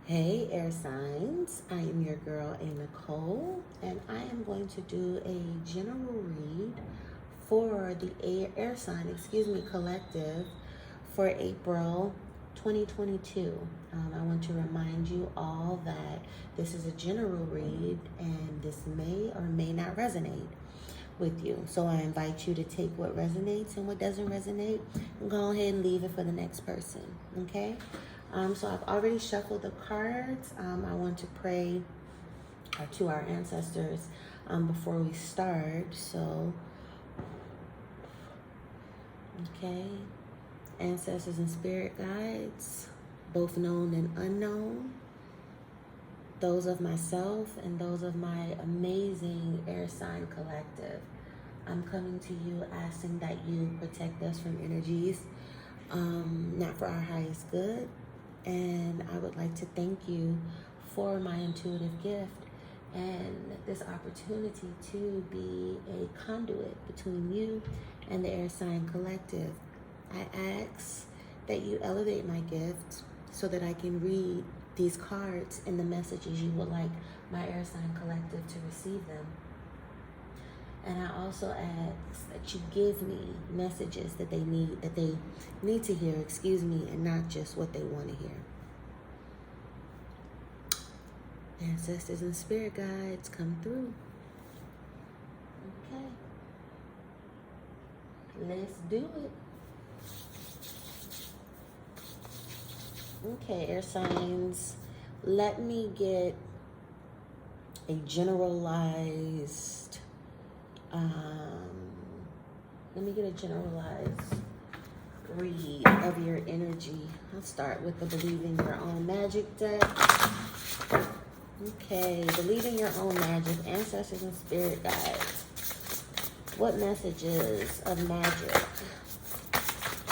Hey air signs, I am your girl A.Nichole, and I am going to do a general read for the air sign, collective for April 2022. I want to remind you all that this is a general read and this may or may not resonate with you. So I invite you to take what resonates and what doesn't resonate and go ahead and leave it for the next person, okay? So I've already shuffled the cards. I want to pray to our ancestors before we start. So, okay, ancestors and spirit guides, both known and unknown, those of myself and those of my amazing air sign collective. I'm coming to you asking that you protect us from energies not for our highest good. And I would like to thank you for my intuitive gift and this opportunity to be a conduit between you and the air sign collective. I ask that you elevate my gift so that I can read these cards and the messages you would like my air sign collective to receive them. And I also ask that you give me messages that they need to hear, and not just what they want to hear. Ancestors and spirit guides, come through. Okay. Let's do it. Okay, air signs, let me get a generalized read of your energy. I'll start with the Believe in Your Own Magic deck. Okay, Believe in Your Own Magic, ancestors and spirit guides. What messages of magic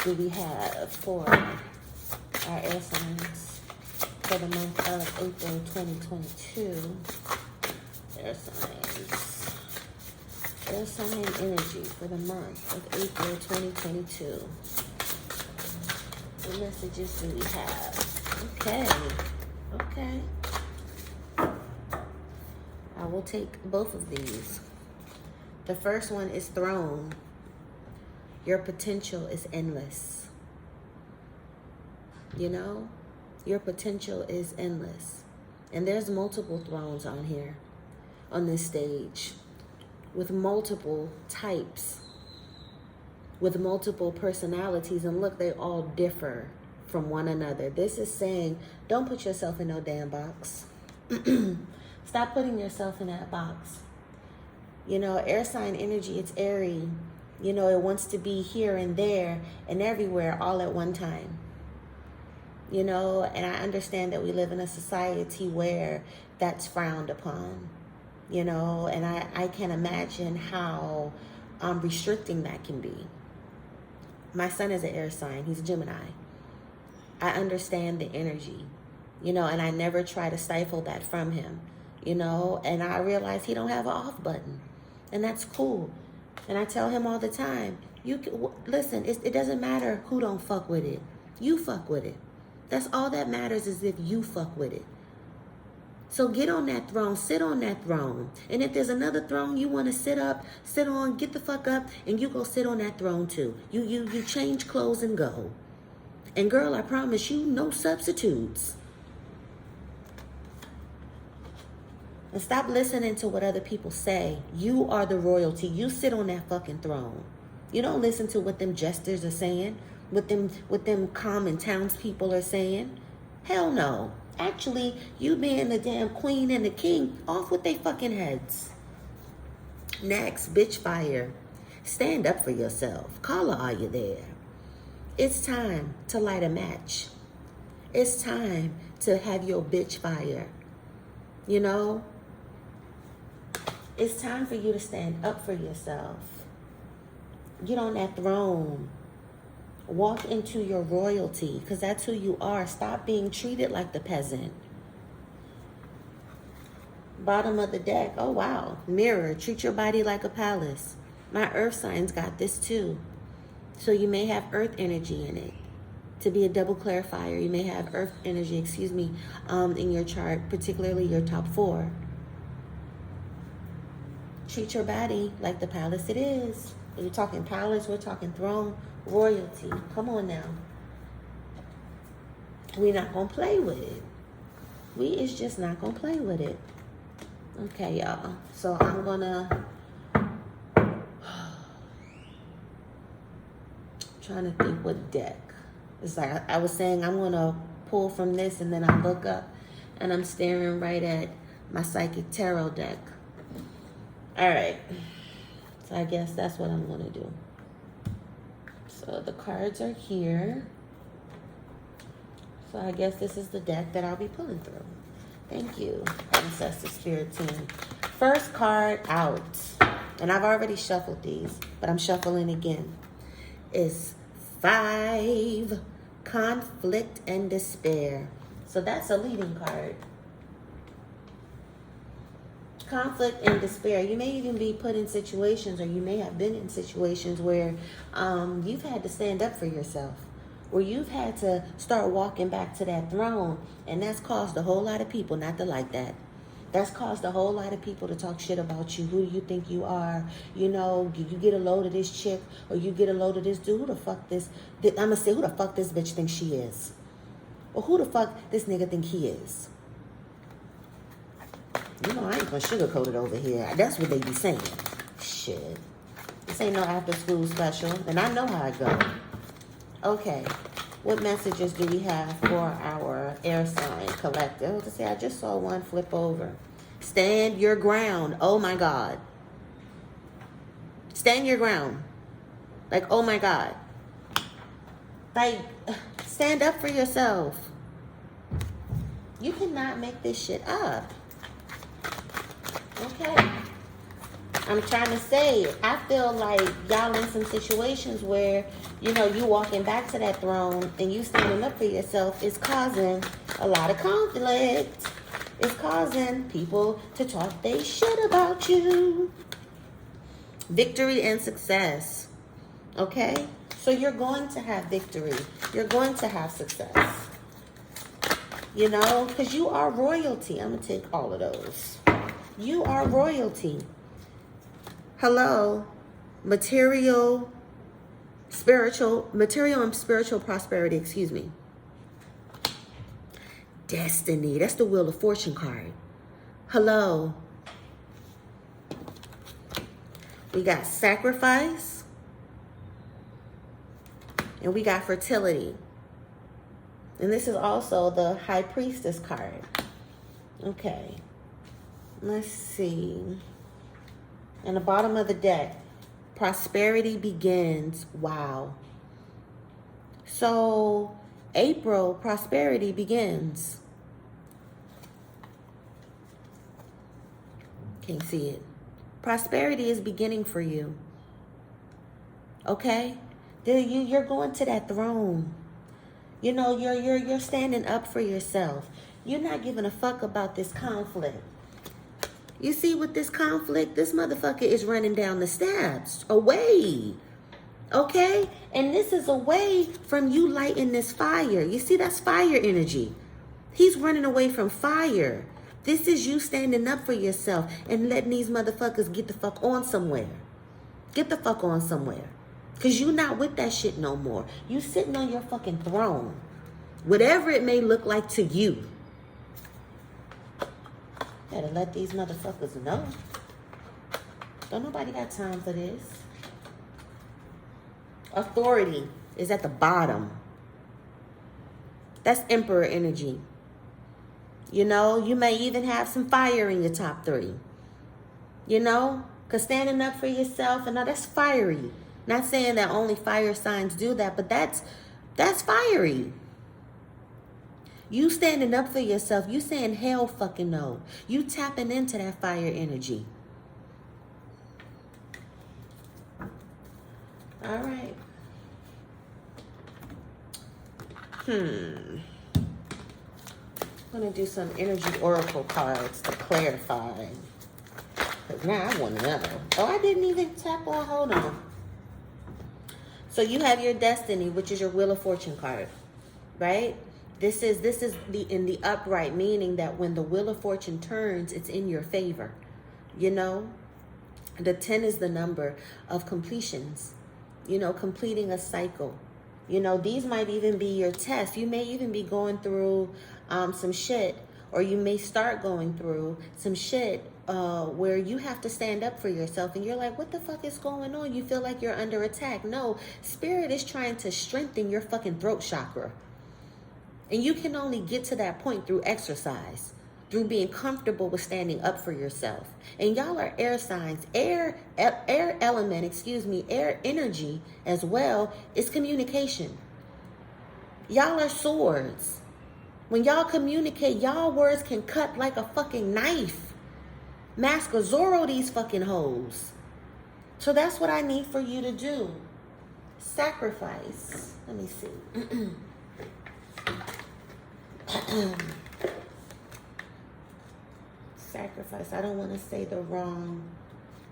do we have for our air signs for the month of April 2022? Air signs. Air sign energy for the month of April 2022. What messages do we have? Okay. I will take both of these. The first one is Throne. Your potential is endless. You know, your potential is endless. And there's multiple thrones on here, on this stage, with multiple types, with multiple personalities. And look, they all differ from one another. This is saying, don't put yourself in no damn box. Stop putting yourself in that box. You know, air sign energy, it's airy. You know, it wants to be here and there and everywhere all at one time. You know, and I understand that we live in a society where that's frowned upon. You know, and I can imagine how restricting that can be. My son is an air sign. He's a Gemini. I understand the energy, you know, and I never try to stifle that from him, you know, and I realize he don't have an off button, and that's cool. And I tell him all the time, listen, it doesn't matter who don't fuck with it. You fuck with it. That's all that matters, is if you fuck with it. So get on that throne, sit on that throne. And if there's another throne you want to sit on, get the fuck up and you go sit on that throne too. You change clothes and go. And girl, I promise you, no substitutes. And stop listening to what other people say. You are the royalty. You sit on that fucking throne. You don't listen to what them jesters are saying, what them common townspeople are saying. Hell no. Actually, you being the damn queen and the king, off with they fucking heads. Next, bitch fire. Stand up for yourself. Caller, are you there? It's time to light a match. It's time to have your bitch fire. You know? It's time for you to stand up for yourself. Get on that throne. Walk into your royalty, because that's who you are. Stop being treated like the peasant. Bottom of the deck. Oh, wow. Mirror. Treat your body like a palace. My earth signs got this too. So you may have earth energy in it. to be a double clarifier. You may have earth energy, in your chart, particularly your top 4. Treat your body like the palace it is. We're talking palace, we're talking throne, royalty. Come on now. We're not going to play with it. We is just not going to play with it. Okay, y'all. So I'm going to... trying to think what deck. It's like I was saying, I'm going to pull from this and then I look up and I'm staring right at my Psychic Tarot deck. All right. So I guess that's what I'm going to do. So the cards are here. So I guess this is the deck that I'll be pulling through. Thank you, Ancestor Spirit Team. First card out, and I've already shuffled these, but I'm shuffling again, is 5, Conflict and Despair. So that's a leading card. Conflict and despair. You may even be put in situations, or you may have been in situations where you've had to stand up for yourself, where you've had to start walking back to that throne, and that's caused a whole lot of people not to like that. That's caused a whole lot of people to talk shit about you. Who do you think you are? You know, you get a load of this chick, or you get a load of this dude. Who the fuck this? I'm gonna say, who the fuck this bitch thinks she is? Or who the fuck this nigga think he is? You know, I ain't gonna sugarcoat it over here. That's what they be saying. Shit. This ain't no after school special, and I know how it go. Okay. What messages do we have for our air sign collective? I just saw one flip over. Stand your ground. Oh my God. Stand your ground. Like, oh my God. Like, stand up for yourself. You cannot make this shit up. Okay. I'm trying to say, I feel like y'all in some situations where, you know, you walking back to that throne and you standing up for yourself is causing a lot of conflict. It's causing people to talk they shit about you. Victory and success. Okay? So you're going to have victory. You're going to have success. You know, because you are royalty. I'm going to take all of those. You are royalty. Hello. Material and spiritual prosperity, Destiny. That's the Wheel of Fortune card. Hello. We got sacrifice. And we got fertility. And this is also the High Priestess card. Okay. Let's see. And the bottom of the deck, prosperity begins. Wow. So, April, prosperity begins. Can't see it. Prosperity is beginning for you. Okay? You're going to that throne. You know, you're standing up for yourself. You're not giving a fuck about this conflict. You see, with this conflict, this motherfucker is running down the steps, away. Okay? And this is away from you lighting this fire. You see, that's fire energy. He's running away from fire. This is you standing up for yourself and letting these motherfuckers get the fuck on somewhere. Get the fuck on somewhere. Because you not with that shit no more. You sitting on your fucking throne. Whatever it may look like to you. Gotta let these motherfuckers know. Don't nobody got time for this. Authority is at the bottom. That's Emperor energy. You know, you may even have some fire in your top 3. You know, because standing up for yourself, and now that's fiery. Not saying that only fire signs do that, but that's fiery. You standing up for yourself. You saying hell fucking no. You tapping into that fire energy. All right. I'm going to do some energy oracle cards to clarify. Because now I want to know. Oh, I didn't even tap on. Hold on. So you have your destiny, which is your Wheel of Fortune card. right? This is in the upright, meaning that when the wheel of fortune turns, it's in your favor. You know, the 10 is the number of completions, you know, completing a cycle. You know, these might even be your tests. You may even be going through some shit, or you may start going through some shit where you have to stand up for yourself and you're like, what the fuck is going on? You feel like you're under attack. No, spirit is trying to strengthen your fucking throat chakra. And you can only get to that point through exercise, through being comfortable with standing up for yourself. And y'all are air signs. Air element, air energy as well is communication. Y'all are swords. When y'all communicate, y'all words can cut like a fucking knife. Mask of Zorro these fucking hoes. So that's what I need for you to do. Sacrifice. Let me see. Sacrifice. I don't want to say the wrong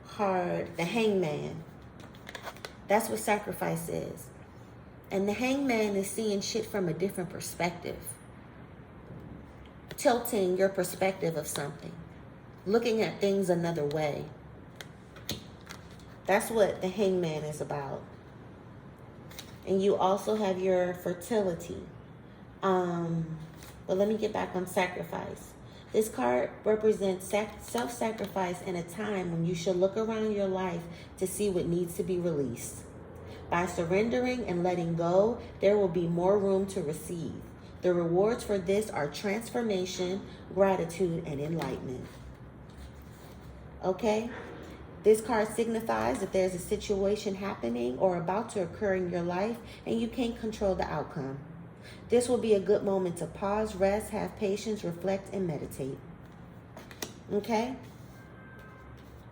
card. The Hangman. That's what sacrifice is. And the Hangman is seeing shit from a different perspective. Tilting your perspective of something. Looking at things another way. That's what the Hangman is about. And you also have your fertility. But let me get back on sacrifice. This card represents self-sacrifice in a time when you should look around your life to see what needs to be released. By surrendering and letting go, there will be more room to receive. The rewards for this are transformation, gratitude, and enlightenment. Okay? This card signifies that there's a situation happening or about to occur in your life and you can't control the outcome. This will be a good moment to pause, rest, have patience, reflect, and meditate. Okay?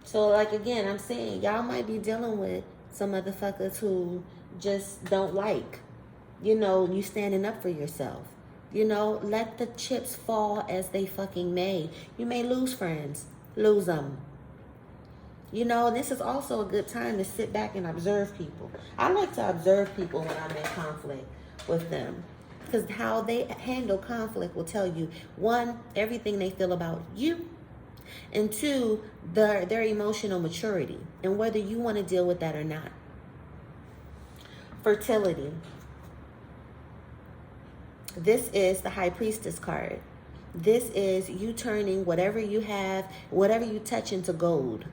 So, like, again, I'm saying y'all might be dealing with some motherfuckers who just don't like, you know, you standing up for yourself. You know, let the chips fall as they fucking may. You may lose friends. Lose them. You know, this is also a good time to sit back and observe people. I like to observe people when I'm in conflict with them. Because how they handle conflict will tell you, one, everything they feel about you, and two, their emotional maturity, and whether you want to deal with that or not. Fertility. This is the High Priestess card. This is you turning whatever you have, whatever you touch into gold.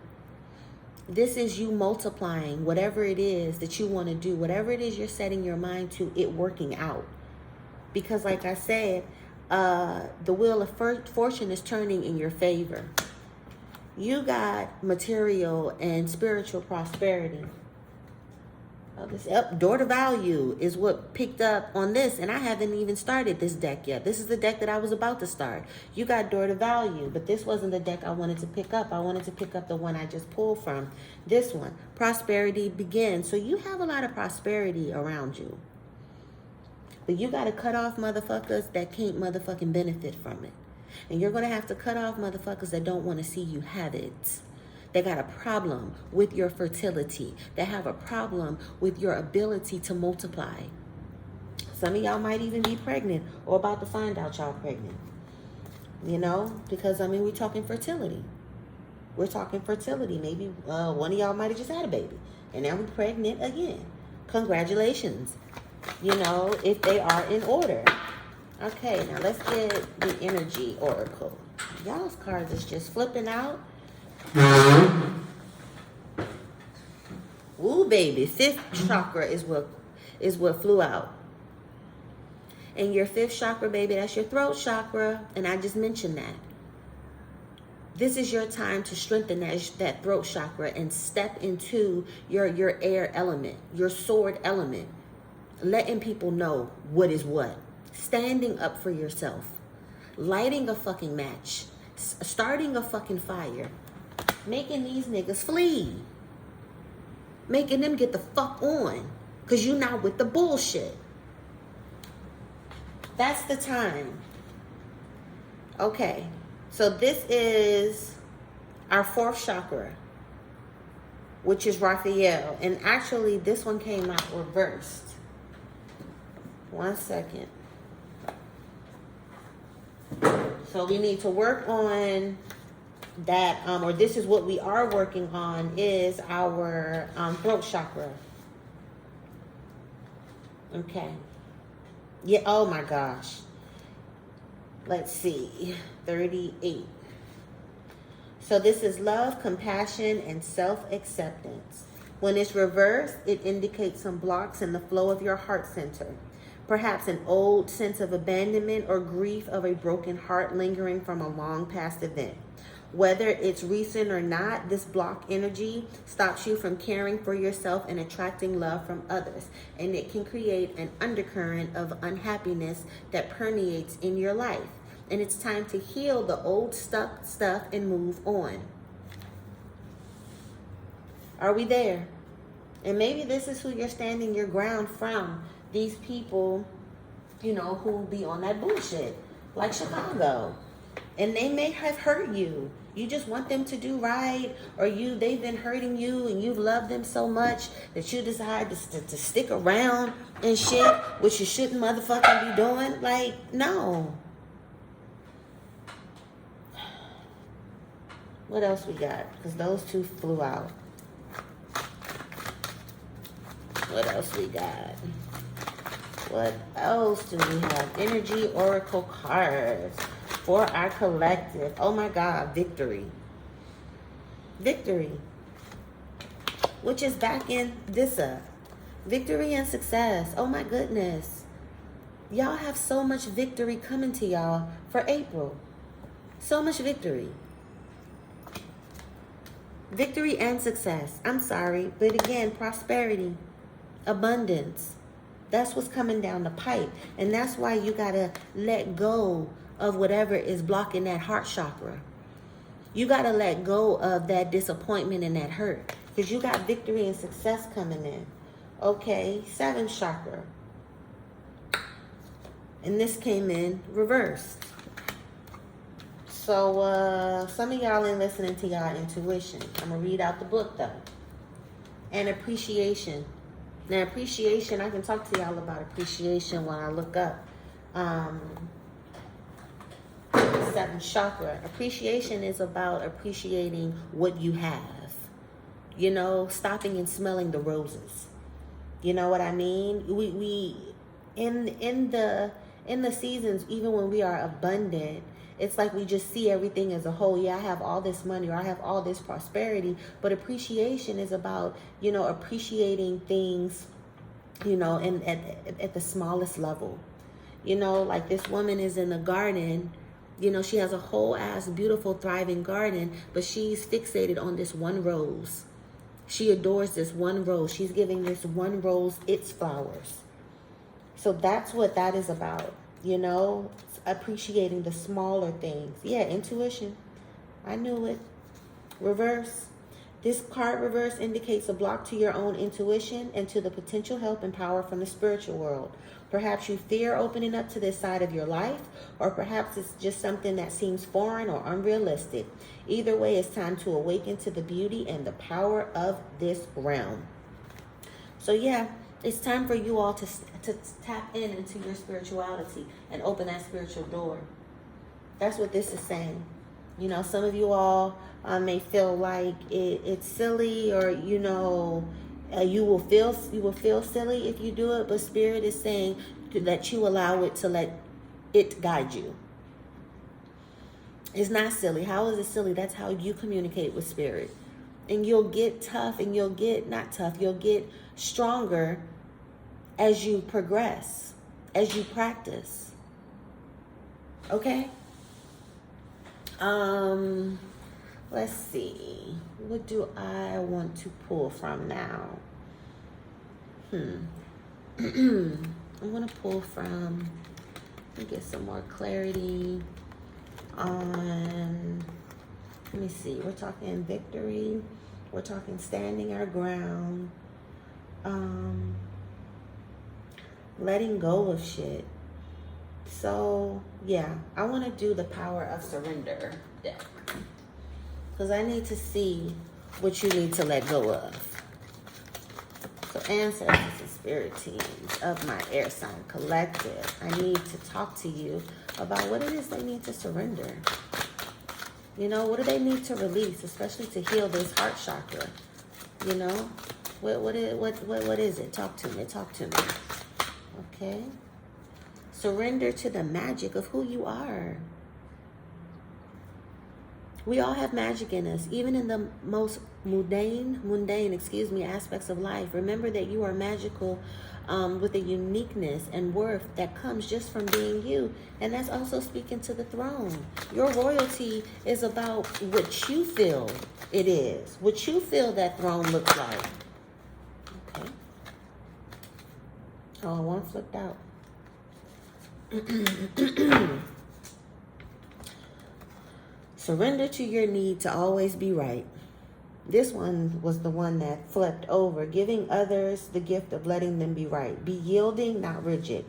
This is you multiplying whatever it is that you want to do, whatever it is you're setting your mind to, it working out. Because like I said, the wheel of fortune is turning in your favor. You got material and spiritual prosperity. Door to value is what picked up on this. And I haven't even started this deck yet. This is the deck that I was about to start. You got door to value, but this wasn't the deck I wanted to pick up. I wanted to pick up the one I just pulled from. This one, prosperity begins. So you have a lot of prosperity around you. But you got to cut off motherfuckers that can't motherfucking benefit from it. And you're going to have to cut off motherfuckers that don't want to see you have it. They got a problem with your fertility. They have a problem with your ability to multiply. Some of y'all might even be pregnant or about to find out y'all pregnant. You know, because, I mean, we're talking fertility. We're talking fertility. Maybe one of y'all might have just had a baby. And now we're pregnant again. Congratulations. You know, if they are in order. Okay, now let's get the energy oracle. Y'all's cards is just flipping out. Ooh, baby, 5th chakra is what flew out. And your 5th chakra, baby, that's your throat chakra. And I just mentioned that. This is your time to strengthen that throat chakra and step into your air element, your sword element. Letting people know what is what. Standing up for yourself. Lighting a fucking match. Starting a fucking fire. Making these niggas flee. Making them get the fuck on. Because you're not with the bullshit. That's the time. Okay. So this is our 4th chakra. Which is Raphael. And actually this one came out reversed. 1 second. So we need to work on that, or this is what we are working on, is our throat chakra. Okay. Yeah, oh my gosh. Let's see. 38. So this is love, compassion, and self-acceptance. When it's reversed, it indicates some blocks in the flow of your heart center. Perhaps an old sense of abandonment or grief of a broken heart lingering from a long past event. Whether it's recent or not, this block energy stops you from caring for yourself and attracting love from others. And it can create an undercurrent of unhappiness that permeates in your life. And it's time to heal the old stuck stuff and move on. Are we there? And maybe this is who you're standing your ground from. These people, you know, who be on that bullshit, like Chicago. And they may have hurt you. You just want them to do right, or they've been hurting you and you've loved them so much that you decide to stick around and shit, which you shouldn't motherfucking be doing. Like, no. What else we got? Because those two flew out. What else we got? What else do we have? Energy Oracle cards for our collective. Oh my God, victory. Victory. Which is back in this up. Victory and success. Oh my goodness. Y'all have so much victory coming to y'all for April. So much victory. Victory and success. I'm sorry. But again, prosperity. Abundance. That's what's coming down the pipe. And that's why you got to let go of whatever is blocking that heart chakra. You got to let go of that disappointment and that hurt. Because you got victory and success coming in. Okay, 7th chakra. And this came in reversed. So some of y'all ain't listening to y'all intuition. I'm going to read out the book though. And appreciation. Now, appreciation, I can talk to y'all about appreciation when I look up 7th chakra. Appreciation is about appreciating what you have. You know, stopping and smelling the roses. You know what I mean? We in the seasons, even when we are abundant, it's like we just see everything as a whole. Yeah, I have all this money, or I have all this prosperity. But appreciation is about, you know, appreciating things, you know, and at the smallest level. You know, like this woman is in the garden. You know, she has a whole ass beautiful thriving garden, but she's fixated on this one rose. She adores this one rose. She's giving this one rose its flowers. So that's what that is about. You know, appreciating the smaller things. Yeah, intuition. I knew it. Reverse. This card reverse indicates a block to your own intuition and to the potential help and power from the spiritual world. Perhaps you fear opening up to this side of your life, or perhaps it's just something that seems foreign or unrealistic. Either way, it's time to awaken to the beauty and the power of this realm. So yeah, it's time for you all to tap into your spirituality and open that spiritual door. That's what this is saying. You know, some of you all may feel like it's silly, or you know, you will feel silly if you do it. But Spirit is saying that you allow it to let it guide you. It's not silly. How is it silly? That's how you communicate with Spirit, and you'll get tough, and you'll get not tough. You'll get stronger as you progress, as you practice. Okay? Let's see. What do I want to pull from now? I'm going to pull from, let me get some more clarity on, let me see. We're talking victory. We're talking standing our ground. Letting go of shit. So, yeah, I want to do the power of surrender deck. Because I need to see what you need to let go of. So, ancestors and spirit teams of my air sign collective, I need to talk to you about what it is they need to surrender. You know, what do they need to release, especially to heal this heart chakra? You know, what is it? Talk to me. Talk to me. Okay. Surrender to the magic of who you are. We all have magic in us, even in the most mundane, aspects of life. Remember that you are magical with a uniqueness and worth that comes just from being you. And that's also speaking to the throne. Your royalty is about what you feel it is, what you feel that throne looks like. Okay. Oh, one flipped out. Surrender to your need to always be right. This one was the one that flipped over. Giving others the gift of letting them be right. Be yielding, not rigid.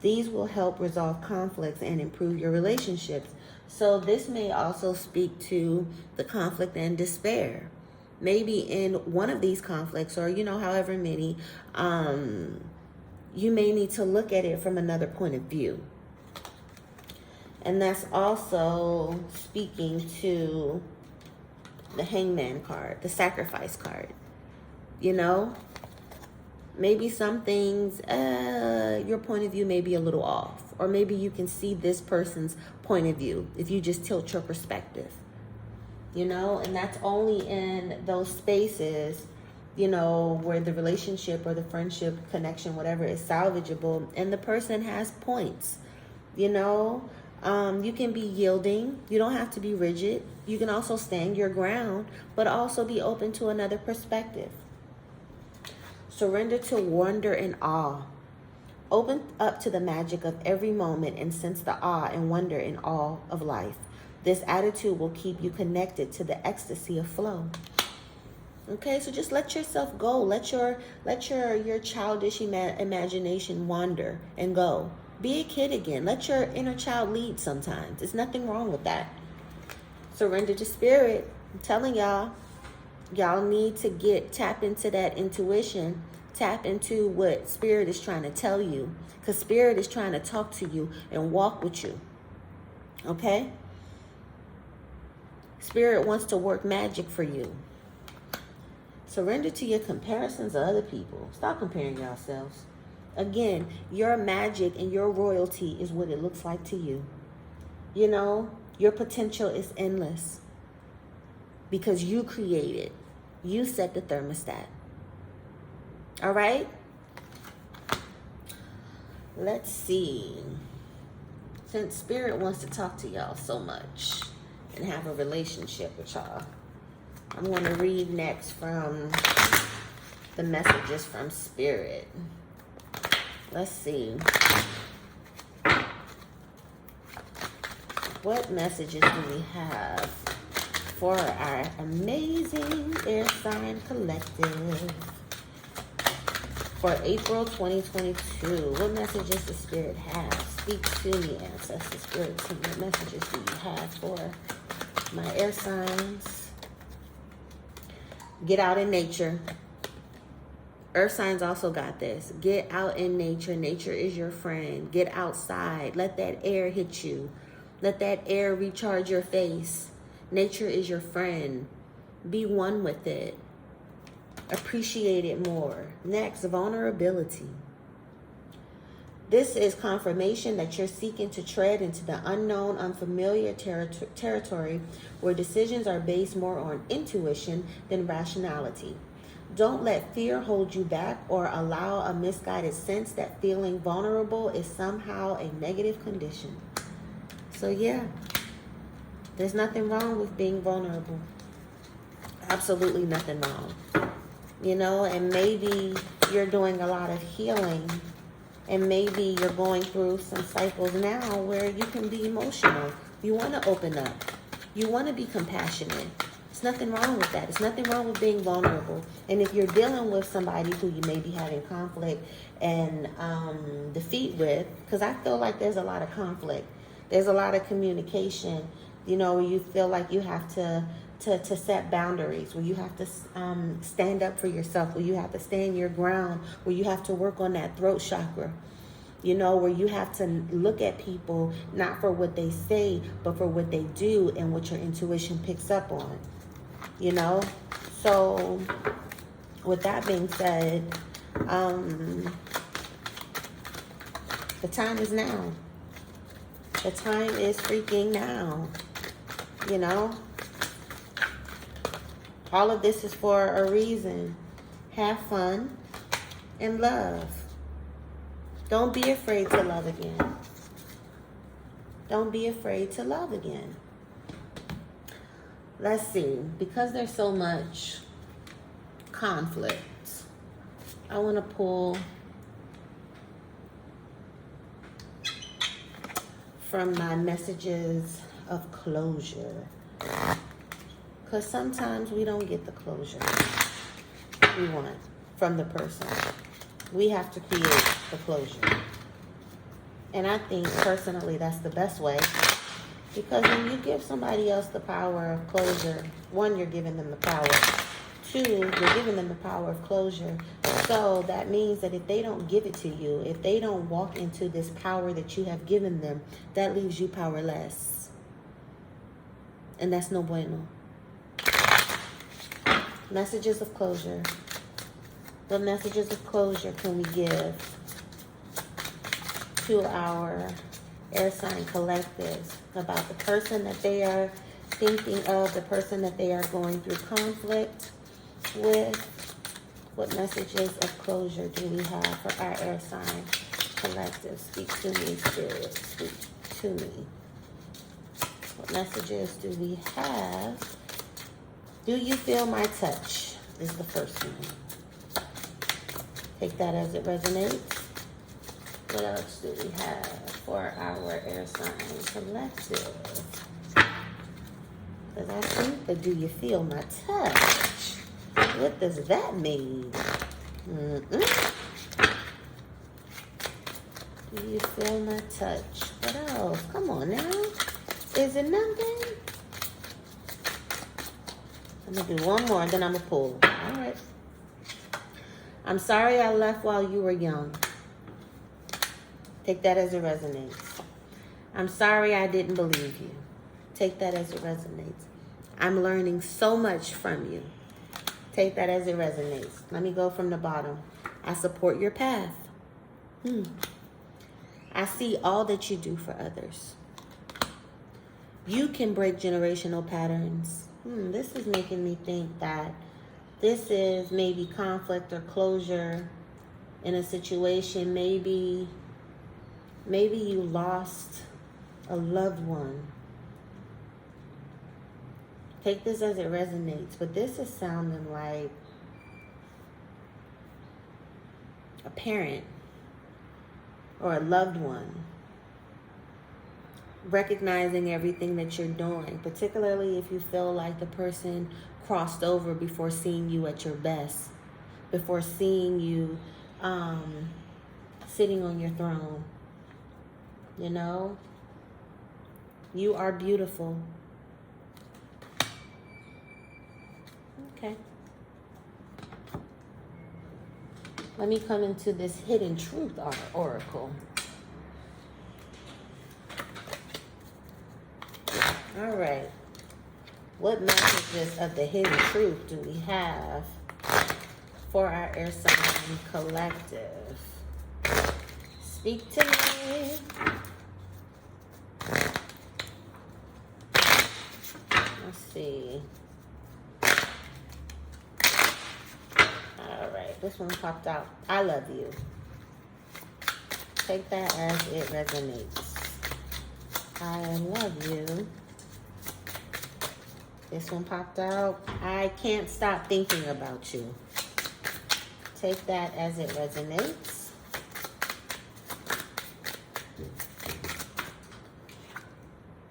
These will help resolve conflicts and improve your relationships. So this may also speak to the conflict and despair. Maybe in one of these conflicts, or however many, you may need to look at it from another point of view. And that's also speaking to the Hangman card, the Sacrifice card. Maybe some things, your point of view may be a little off. Or maybe you can see this person's point of view if you just tilt your perspective. And that's only in those spaces, where the relationship or the friendship connection, whatever, is salvageable and the person has points. You can be yielding. You don't have to be rigid. You can also stand your ground, but also be open to another perspective. Surrender to wonder and awe. Open up to the magic of every moment and sense the awe and wonder in all of life. This attitude will keep you connected to the ecstasy of flow. Okay, so just let yourself go. Let your childish imagination wander and go. Be a kid again. Let your inner child lead sometimes. There's nothing wrong with that. Surrender to spirit. I'm telling y'all need to tap into that intuition. Tap into what spirit is trying to tell you. Because spirit is trying to talk to you and walk with you. Okay? Spirit wants to work magic for you. Surrender to your comparisons of other people. Stop comparing yourselves. Again, your magic and your royalty is what it looks like to you. Your potential is endless because you create it. You set the thermostat. All right? Let's see. Since Spirit wants to talk to y'all so much and have a relationship with y'all, I'm going to read next from the messages from Spirit. Let's see. What messages do we have for our amazing air sign collective for April 2022? What messages does Spirit have? Speak to me, Ancestor Spirit. What messages do you have for my air signs? Get out in nature. Earth signs also got this. Get out in nature. Nature is your friend. Get outside. Let that air hit you. Let that air recharge your face. Nature is your friend. Be one with it. Appreciate it more. Next, vulnerability. This is confirmation that you're seeking to tread into the unknown, unfamiliar territory where decisions are based more on intuition than rationality. Don't let fear hold you back or allow a misguided sense that feeling vulnerable is somehow a negative condition. So yeah, there's nothing wrong with being vulnerable. Absolutely nothing wrong. And maybe you're doing a lot of healing, and maybe you're going through some cycles now where you can be emotional. You want to open up. You want to be compassionate. There's nothing wrong with that. There's nothing wrong with being vulnerable. And if you're dealing with somebody who you may be having conflict and defeat with, because I feel like there's a lot of conflict. There's a lot of communication, where you feel like you have to set boundaries, where you have to stand up for yourself, where you have to stand your ground, where you have to work on that throat chakra. You know, where you have to look at people not for what they say, but for what they do and what your intuition picks up on. You know? So, with that being said, the time is now. The time is freaking now. You know? All of this is for a reason. Have fun and love. Don't be afraid to love again. Don't be afraid to love again. Let's see. Because there's so much conflict, I want to pull from my messages of closure. Because sometimes we don't get the closure we want from the person. We have to create the closure. And I think personally that's the best way. Because when you give somebody else the power of closure, one, you're giving them the power. Two, you're giving them the power of closure. So that means that if they don't give it to you, if they don't walk into this power that you have given them, that leaves you powerless. And that's no bueno. Messages of closure. What messages of closure can we give to our air sign collectives about the person that they are thinking of, the person that they are going through conflict with? What messages of closure do we have for our air sign collective? Speak to me, Spirit. Speak to me. What messages do we have? Do you feel my touch? Is the first one. Take that as it resonates. What else do we have for our air sign collective? Because I think the do you feel my touch? What does that mean? Do you feel my touch? What else? Come on now. Is it nothing? I'm going to do one more and then I'm going to pull. All right. I'm sorry I left while you were young. Take that as it resonates. I'm sorry I didn't believe you. Take that as it resonates. I'm learning so much from you. Take that as it resonates. Let me go from the bottom. I support your path. I see all that you do for others. You can break generational patterns. This is making me think that this is maybe conflict or closure in a situation. Maybe you lost a loved one. Take this as it resonates, but this is sounding like a parent or a loved one recognizing everything that you're doing, particularly if you feel like the person crossed over before seeing you at your best, before seeing you sitting on your throne. You know, you are beautiful. Okay. Let me come into this hidden truth oracle. All right. What messages of the hidden truth do we have for our air sign collective? Speak to me. Let's see. All right. This one popped out. I love you. Take that as it resonates. I love you. This one popped out. I can't stop thinking about you. Take that as it resonates.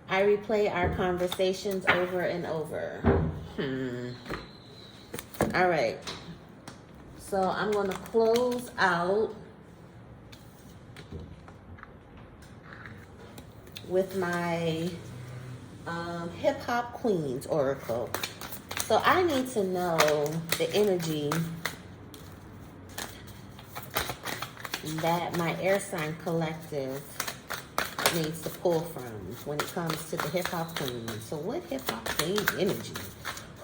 I replay our conversations over and over. All right. So I'm going to close out with my Hip Hop Queens oracle. So I need to know the energy that my air sign collective needs to pull from when it comes to the hip-hop queen. So what hip-hop queen energy?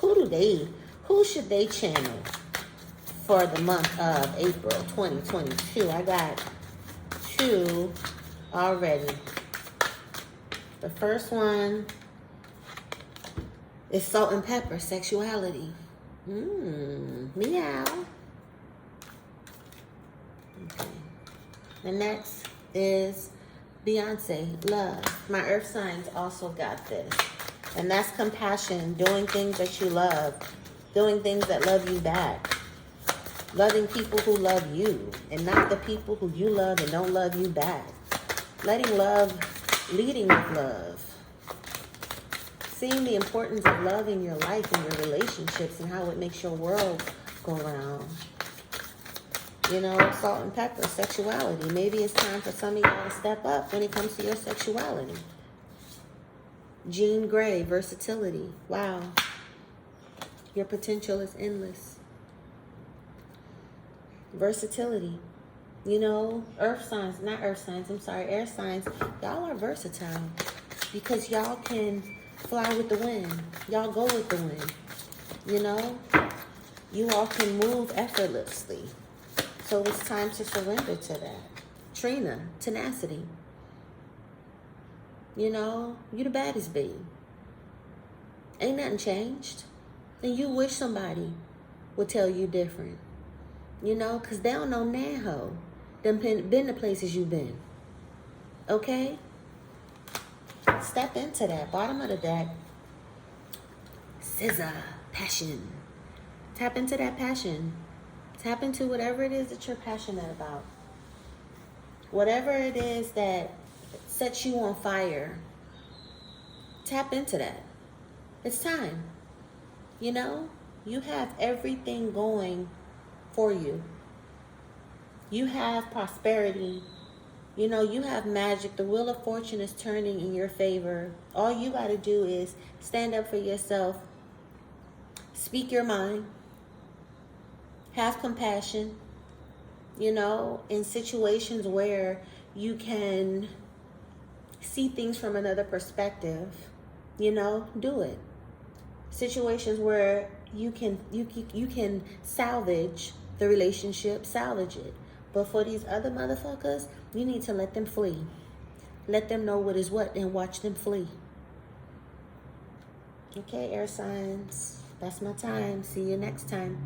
Who should they channel for the month of April 2022? I got 2 already. The first one is salt and pepper, sexuality. Meow. Okay. The next is Beyonce, love. My earth signs also got this. And that's compassion, doing things that you love, doing things that love you back, loving people who love you and not the people who you love and don't love you back. Leading with love. Seeing the importance of love in your life and your relationships and how it makes your world go round. You know, salt and pepper, sexuality. Maybe it's time for some of y'all to step up when it comes to your sexuality. Jean Grey, versatility. Wow. Your potential is endless. Versatility. You know, air signs. Y'all are versatile because y'all can fly with the wind. Y'all go with the wind. You know, you all can move effortlessly. So it's time to surrender to that. Trina, tenacity. You know, you the baddest babe. Ain't nothing changed. And you wish somebody would tell you different. You know, because they don't know now. Them been the places you've been. Okay? Step into that. Bottom of the deck. Scissor. Passion. Tap into that passion. Tap into whatever it is that you're passionate about. Whatever it is that sets you on fire. Tap into that. It's time. You know, you have everything going for you. You have prosperity. You know, you have magic. The wheel of fortune is turning in your favor. All you got to do is stand up for yourself. Speak your mind. Have compassion. You know, in situations where you can see things from another perspective, you know, do it. Situations where you can salvage the relationship, salvage it. But for these other motherfuckers, you need to let them flee. Let them know what is what and watch them flee. Okay, air signs. That's my time. See you next time.